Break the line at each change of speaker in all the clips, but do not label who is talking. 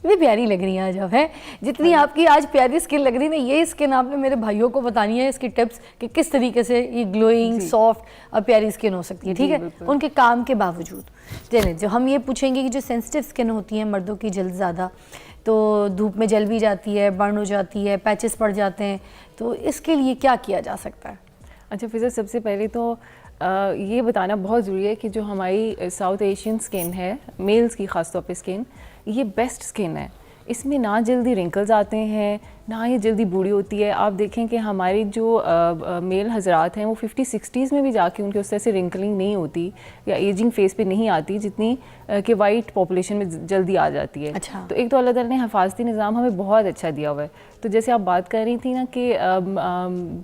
اتنی پیاری لگ رہی ہیں آج آپ ہے، جتنی آپ کی آج پیاری اسکن لگ رہی ہے نا، یہ اسکن آپ نے میرے بھائیوں کو بتانی ہے اس کی ٹپس کہ کس طریقے سے یہ گلوئنگ سافٹ اور پیاری اسکن ہو سکتی ہے. ٹھیک ہے، ان کے کام کے باوجود. چلیں جو ہم یہ پوچھیں گے کہ جو سینسٹیو اسکن ہوتی ہیں مردوں کی جلد زیادہ، تو دھوپ میں جل بھی جاتی ہے، برن ہو جاتی ہے، پیچز پڑ جاتے ہیں، تو اس کے لیے کیا کیا جا سکتا ہے؟
اچھا فضا، سب سے پہلے تو یہ بتانا بہت ضروری ہے کہ جو ہماری ساؤتھ ایشین اسکن ہے، میلز کی خاص طور پہ اسکن، یہ بیسٹ اسکن ہے. اس میں نہ جلدی رنکلز آتے ہیں، نہ یہ جلدی بوڑھی ہوتی ہے. آپ دیکھیں کہ ہماری جو میل حضرات ہیں وہ 50-60s میں بھی جا کے ان کی اس طرح سے رنکلنگ نہیں ہوتی یا ایجنگ فیس پہ نہیں آتی جتنی کہ وائٹ پاپولیشن میں جلدی آ جاتی ہے. تو ایک تو اللہ تعالیٰ نے حفاظتی نظام ہمیں بہت اچھا دیا ہوا ہے. تو جیسے آپ بات کر رہی تھیں نا کہ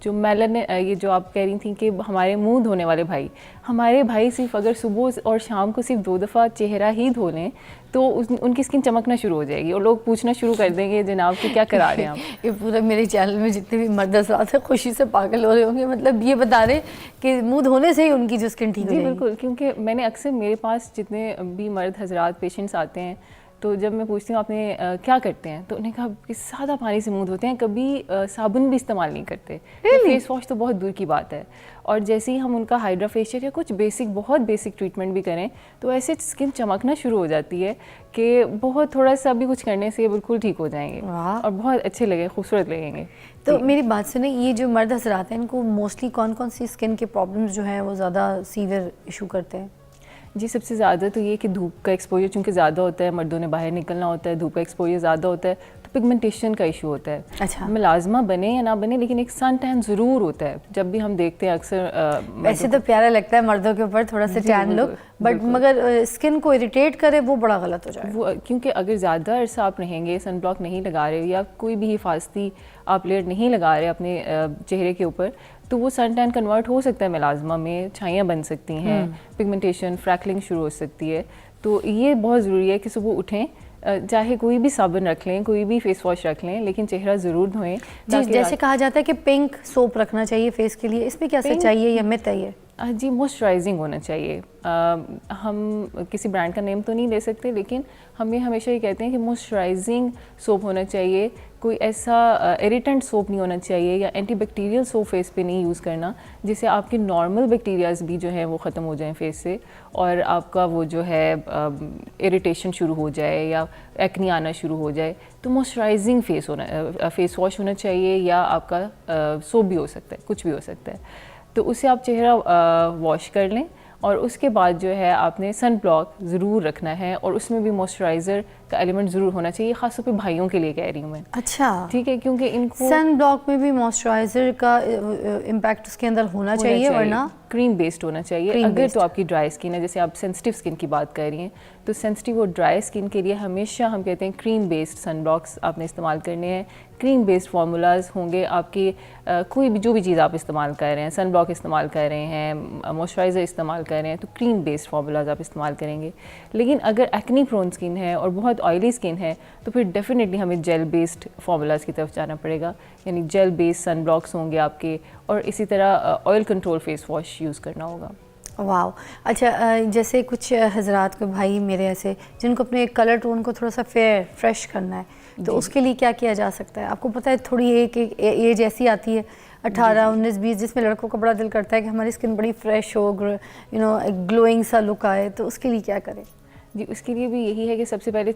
جو میلن، یہ جو آپ کہہ رہی تھیں کہ ہمارے منہ دھونے والے بھائی، ہمارے بھائی صرف اگر صبح اور شام کو صرف 2 دفعہ چہرہ ہی دھو لیں تو ان کی اسکن چمکنا شروع ہو جائے گی اور لوگ پوچھنا شروع کر دیں گے جناب کہ کیا کرا رہے ہیں آپ.
یہ پورا میرے چینل میں جتنے بھی مرد حضرات ہیں خوشی سے پاگل ہو رہے ہوں گے، مطلب یہ بتا رہے کہ منہ دھونے سے ہی ان کی جو اسکن ٹھیک ہو جائے گی.
جی بالکل، کیونکہ میں نے اکثر میرے پاس جتنے بھی مرد حضرات پیشنٹس آتے ہیں تو جب میں پوچھتی ہوں آپ نے کیا کرتے ہیں تو انہوں نے کہا کہ سادہ پانی سے منہ دھوتے ہیں، کبھی صابن بھی استعمال نہیں کرتے. فیس واش تو بہت دور کی بات ہے. اور جیسے ہی ہم ان کا ہائیڈرا فیشیل یا کچھ بہت بیسک ٹریٹمنٹ بھی کریں تو ایسے اسکن چمکنا شروع ہو جاتی ہے کہ بہت تھوڑا سا بھی کچھ کرنے سے بالکل ٹھیک ہو جائیں گے اور بہت اچھے لگیں، خوبصورت لگیں گے.
تو میری بات سنیں، یہ جو مرد حضرات ہیں ان کو موسٹلی کون کون سی اسکن کے پرابلمز جو ہیں وہ زیادہ سیویئر ایشو کرتے ہیں؟
جی سب سے زیادہ تو یہ کہ دھوپ کا ایکسپوجر چونکہ زیادہ ہوتا ہے، مردوں نے باہر نکلنا ہوتا ہے، دھوپ کا ایکسپوجر زیادہ ہوتا ہے تو پگمنٹیشن کا ایشو ہوتا ہے.
اچھا،
ملازمہ بنے یا نہ بنے لیکن ایک سن ٹین ضرور ہوتا ہے. جب بھی ہم دیکھتے ہیں اکثر
ویسے تو پیارا لگتا ہے مردوں کے اوپر تھوڑا سا ٹین لک، بٹ مگر اسکن کو اریٹیٹ کرے وہ بڑا غلط ہو جائے.
وہ کیونکہ اگر زیادہ عرصہ آپ رہیں گے، سن بلاک نہیں لگا رہے یا کوئی بھی حفاظتی آپ لیئر نہیں لگا رہے اپنے چہرے کے اوپر تو وہ سن ٹین کنورٹ ہو سکتا ہے ملازمہ میں، چھائیاں بن سکتی ہیں، پگمنٹیشن، فریکلنگ شروع ہو سکتی ہے. تو یہ بہت ضروری ہے کہ صبح اٹھیں، چاہے کوئی بھی صابن رکھ لیں، کوئی بھی فیس واش رکھ لیں، لیکن چہرہ ضرور دھوئیں.
جیسے کہا جاتا ہے کہ پنک سوپ رکھنا چاہیے فیس کے لیے، اس میں کیا سچائی ہے یا مت ہے یہ؟
جی موئسچرائزنگ ہونا چاہیے. ہم کسی برانڈ کا نیم تو نہیں لے سکتے لیکن ہم یہ ہمیشہ یہ کہتے ہیں کہ موئسچرائزنگ سوپ ہونا چاہیے. کوئی ایسا ایریٹنٹ سوپ نہیں ہونا چاہیے یا اینٹی بیکٹیریل سوپ فیس پہ نہیں یوز کرنا جس سے آپ کے نارمل بیکٹیریاز بھی جو ہیں وہ ختم ہو جائیں فیس سے اور آپ کا وہ جو ہے اریٹیشن شروع ہو جائے یا ایکنی آنا شروع ہو جائے. تو موئسچرائزنگ فیس واش ہونا چاہیے یا آپ کا سوپ بھی ہو سکتا ہے، کچھ بھی ہو سکتا ہے. تو اس سے آپ چہرہ واش کر لیں اور اس کے بعد جو ہے آپ نے سن بلاک ضرور رکھنا ہے اور اس میں بھی موئسچرائزر کا ایلیمنٹ ضرور ہونا چاہیے. خاص طور پہ بھائیوں کے لیے کہہ رہی ہوں میں.
اچھا
ٹھیک ہے، کیونکہ ان کو
سن بلاک میں بھی موئسچرائزر کا امپیکٹ اس کے اندر ہونا چاہیے ورنہ
کریم بیسڈ ہونا چاہیے. اگر تو آپ کی ڈرائی اسکن ہے، جیسے آپ سینسٹیو اسکن کی بات کر رہی ہیں، تو سینسٹیو اور ڈرائی اسکن کے لیے ہمیشہ ہم کہتے ہیں کریم بیسڈ سن بلاکس آپ نے استعمال کرنے ہیں. کریم بیسڈ فارمولاز ہوں گے آپ کی. کوئی بھی جو بھی چیز آپ استعمال کر رہے ہیں، سن بلاک استعمال کر رہے ہیں، موئسچرائزر استعمال کر رہے ہیں، تو کریم بیسڈ فارمولاز آپ استعمال کریں گے. لیکن اگر ایکنی پرون اسکن ہے اور بہت آئلی اسکن ہے تو پھر ڈیفینیٹلی ہمیں جیل بیسڈ فارمولاز کی طرف جانا پڑے گا. یعنی جیل بیسڈ سن بلاکس ہوں گے آپ کے اور اسی طرح oil control face wash use کرنا ہوگا.
واو. اچھا جیسے کچھ حضرات کو بھائی میرے ایسے جن کو اپنے کلر ٹون کو تھوڑا سا فیئر فریش کرنا ہے تو اس کے لیے کیا کیا جا سکتا ہے؟ آپ کو پتہ ہے تھوڑی ایج ایسی آتی ہے 18 19 20 جس میں لڑکوں کا بڑا دل کرتا ہے کہ ہماری اسکن بڑی فریش ہو، گلوئنگ سا لک آئے، تو اس کے لیے کیا کریں؟
جی اس کے لیے بھی یہی ہے کہ سب سے پہلے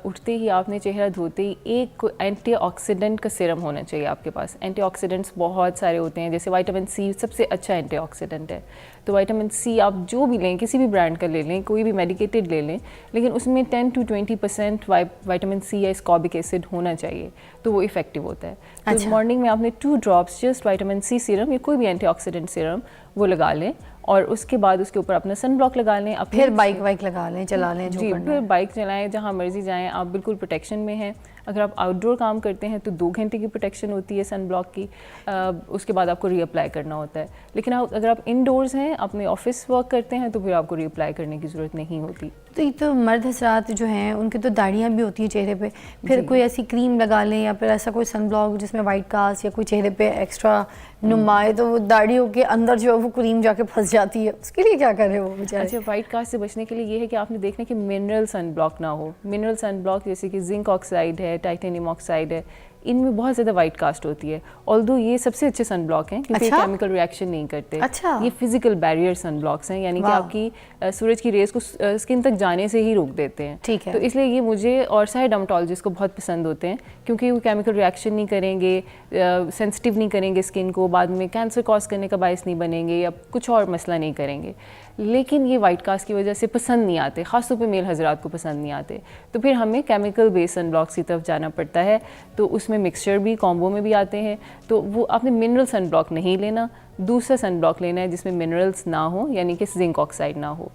اٹھتے ہی آپ نے چہرہ دھوتے ہی ایک اینٹی آکسیڈنٹ کا سیرم ہونا چاہیے آپ کے پاس. اینٹی آکسیڈنٹس بہت سارے ہوتے ہیں، جیسے وائٹامن سی سب سے اچھا اینٹی آکسیڈنٹ ہے. تو وائٹامن سی آپ جو بھی لیں، کسی بھی برانڈ کا لے لیں، کوئی بھی میڈیکیٹڈ لے لیں، لیکن اس میں 10 to 20% وائٹامن سی یا اسکاربک ایسڈ ہونا چاہیے تو وہ افیکٹو ہوتا ہے. تو مارننگ میں آپ نے 2 drops just vitamin C serum یا کوئی بھی اینٹی آکسیڈنٹ سیرم وہ لگا لیں اور اس کے بعد اس کے اوپر اپنا سن بلاک لگا لیں.
پھر بائک لگا لیں، چلا لیں،
جی پھر بائک چلائیں، جہاں مرضی جائیں، آپ بالکل پروٹیکشن میں ہیں. اگر آپ آؤٹ ڈور کام کرتے ہیں تو 2 گھنٹے کی پروٹیکشن ہوتی ہے سن بلاک کی، اس کے بعد آپ کو ری اپلائی کرنا ہوتا ہے. لیکن اگر آپ انڈورز ہیں، اپنے آفس ورک کرتے ہیں تو پھر آپ کو ری اپلائی کرنے کی ضرورت نہیں ہوتی.
تو یہ تو مرد حضرات جو ہیں ان کی تو داڑیاں بھی ہوتی ہیں چہرے پہ, پھر کوئی ایسی کریم لگا لیں یا پھر ایسا کوئی سن بلاک جس میں وائٹ کاسٹ یا کوئی چہرے پہ ایکسٹرا نمائے, تو وہ داڑیوں کے اندر جو ہے وہ کریم جا کے پھنس جاتی ہے, اس کے لیے کیا کرے وہ بیچارے؟
اچھا, وائٹ کاسٹ سے بچنے کے لیے یہ ہے کہ آپ نے دیکھنا کہ منرل سن بلاک نہ ہو. منرل سن بلاک جیسے کہ زنک آکسائڈ ہے, ٹائٹینیم آکسائڈ ہے, ان میں بہت زیادہ وائٹ کاسٹ ہوتی ہے. آلدو یہ سب سے اچھے سن بلاک ہیں کیونکہ یہ کیمیکل ریئیکشن نہیں کرتے. یہ فزیکل بیریئر سن بلاکس ہیں, یعنی کہ آپ کی سورج کی ریز کو اسکن تک جانے سے ہی روک دیتے ہیں. تو اس لیے یہ مجھے اور سارے ڈرماٹولوجسٹ کو بہت پسند ہوتے ہیں کیونکہ وہ کیمیکل ریئیکشن نہیں کریں گے, سینسٹیو نہیں کریں گے اسکن کو, بعد میں کینسر کاز کرنے کا باعث نہیں بنیں گے یا کچھ اور مسئلہ نہیں کریں گے. لیکن یہ وائٹ کاسٹ کی وجہ سے پسند نہیں آتے, خاص طور پہ میل حضرات کو پسند نہیں آتے. تو پھر ہمیں کیمیکل بیس سن بلاکس کی طرف جانا پڑتا ہے. تو اس میں مکسچر بھی کامبو میں بھی آتے ہیں. تو وہ آپ نے منرل سن بلاک نہیں لینا, دوسرا سن بلاک لینا ہے جس میں منرلس نہ ہوں, یعنی کہ زنک آکسائڈ نہ ہو.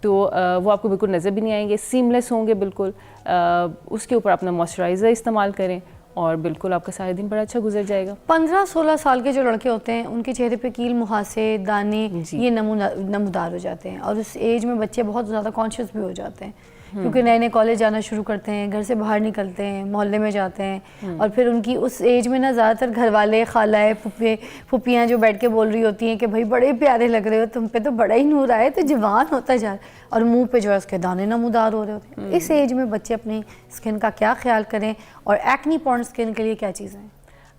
تو وہ آپ کو بالکل نظر بھی نہیں آئیں گے, سیم لیس ہوں گے بالکل. اس کے اوپر اپنا موئسچرائزر استعمال کریں اور بالکل آپ کا سارا دن بڑا اچھا گزر جائے گا.
15-16 سال کے جو لڑکے ہوتے ہیں ان کے چہرے پہ کیل مہاسے, دانے یہ نمودار ہو جاتے ہیں, اور اس ایج میں بچے بہت زیادہ کانشیس بھی ہو جاتے ہیں کیونکہ نئے نئے کالج جانا شروع کرتے ہیں, گھر سے باہر نکلتے ہیں, محلے میں جاتے ہیں, اور پھر ان کی اس ایج میں نا زیادہ تر گھر والے, خالائے, پھپھیاں جو بیٹھ کے بول رہی ہوتی ہیں کہ بھائی بڑے پیارے لگ رہے ہو, تم پہ تو بڑا ہی نور آئے, تو جوان ہوتا جا رہا, اور منہ پہ جو ہے اس کے دانے نمودار ہو رہے ہوتے ہیں. اس ایج میں بچے اپنی اسکن کا کیا خیال کریں, اور ایکنی پون اسکن کے لیے کیا چیزیں ہیں؟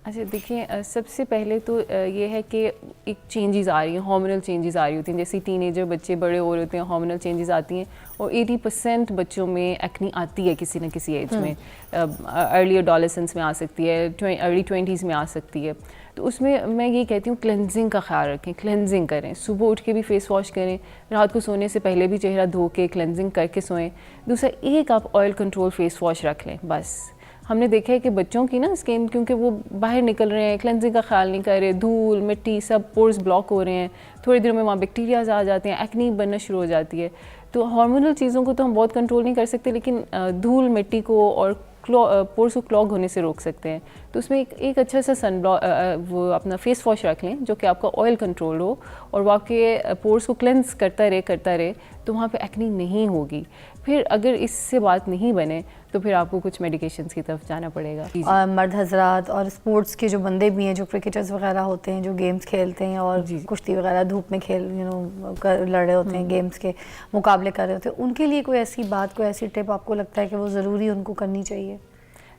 اچھا دیکھیں, سب سے پہلے تو یہ ہے کہ ایک چینجز آ رہی ہیں, ہارمونل چینجز آ رہی ہوتی ہیں. جیسے ٹین ایجر بچے بڑے ہو رہے ہوتے ہیں, ہارمونل چینجز آتی ہیں, اور 80% بچوں میں ایکنی آتی ہے کسی نہ کسی ایج میں. ارلی ایڈولسنس میں آ سکتی ہے, ارلی 20s میں آ سکتی ہے. تو اس میں یہ کہتی ہوں کلینزنگ کا خیال رکھیں, کلینزنگ کریں, صبح اٹھ کے بھی فیس واش کریں, رات کو سونے سے پہلے بھی چہرہ دھو کے کلینزنگ کر کے سوئیں. دوسرا, ایک آپ آئل کنٹرول فیس واش رکھ لیں بس. ہم نے دیکھا ہے کہ بچوں کی نا اسکن, کیونکہ وہ باہر نکل رہے ہیں, کلینزنگ کا خیال نہیں کر رہے, دھول مٹی سب پورز بلاک ہو رہے ہیں, تھوڑی دیر میں وہاں بیکٹیریاز آ جاتے ہیں, ایکنی بننا شروع ہو جاتی ہے. تو ہارمونل چیزوں کو تو ہم بہت کنٹرول نہیں کر سکتے, لیکن دھول مٹی کو اور پورس کو کلاگ ہونے سے روک سکتے ہیں. تو اس میں ایک اچھا سا سن وہ اپنا فیس واش رکھ لیں جو کہ آپ کا آئل کنٹرول ہو, اور وہ آپ کے پورس کو کلینز کرتا رہے, تو وہاں پہ ایکنی نہیں ہوگی. پھر اگر اس سے بات نہیں بنے تو پھر آپ کو کچھ میڈیکیشنز کی طرف جانا پڑے گا.
مرد حضرات اور اسپورٹس کے جو بندے بھی ہیں, جو کرکٹرز وغیرہ ہوتے ہیں, جو گیمز کھیلتے ہیں اور کشتی وغیرہ دھوپ میں لڑ رہے ہوتے ہیں, گیمز کے مقابلے کر رہے ہوتے ہیں, ان کے لیے کوئی ایسی بات, کوئی ایسی ٹپ آپ کو لگتا ہے کہ وہ ضروری ان کو کرنی چاہیے؟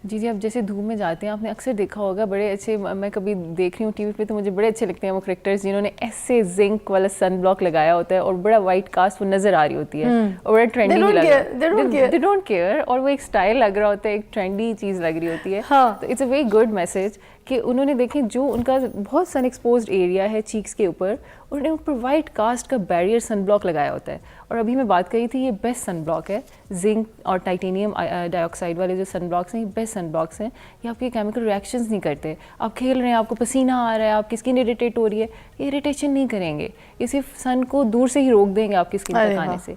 جی, اب جیسے دھوپ میں جاتے ہیں, آپ نے اکثر دیکھا ہوگا بڑے اچھے, میں کبھی دیکھ رہی ہوں ٹی وی پہ تو مجھے بڑے اچھے لگتے ہیں وہ کرکٹرز جنہوں نے ایسے زنک والا سن بلاک لگایا ہوتا ہے اور بڑا وائٹ کاسٹ وہ نظر آ رہی ہوتی ہے, اور بڑا ٹرینڈی لگ رہا ہے, دے ڈونٹ کیئر, اور وہ ایک اسٹائل لگ رہا ہوتا ہے, ایک ٹرینڈی چیز لگ رہی ہوتی ہے. تو it's a very good message کہ انہوں نے دیکھیں جو ان کا بہت سن ایکسپوزڈ ایریا ہے چیکس کے اوپر, انہوں نے اوپر وائٹ کاسٹ کا بیریئر سن بلاک لگایا ہوتا ہے. اور ابھی میں بات کری تھی, یہ بیسٹ سن بلاک ہے, زنک اور ٹائٹینیم ڈائی آکسائڈ والے جو سن بلاکس ہیں, یہ بیسٹ سن بلاکس ہیں. یہ آپ کے کیمیکل ریئیکشنز نہیں کرتے. آپ کھیل رہے ہیں, آپ کو پسینہ آ رہا ہے, آپ کی اسکن اریٹیٹ ہو رہی ہے, یہ اریٹیشن نہیں کریں گے, یہ صرف سن کو دور سے ہی روک دیں گے آپ کی اسکن تک آنے سے.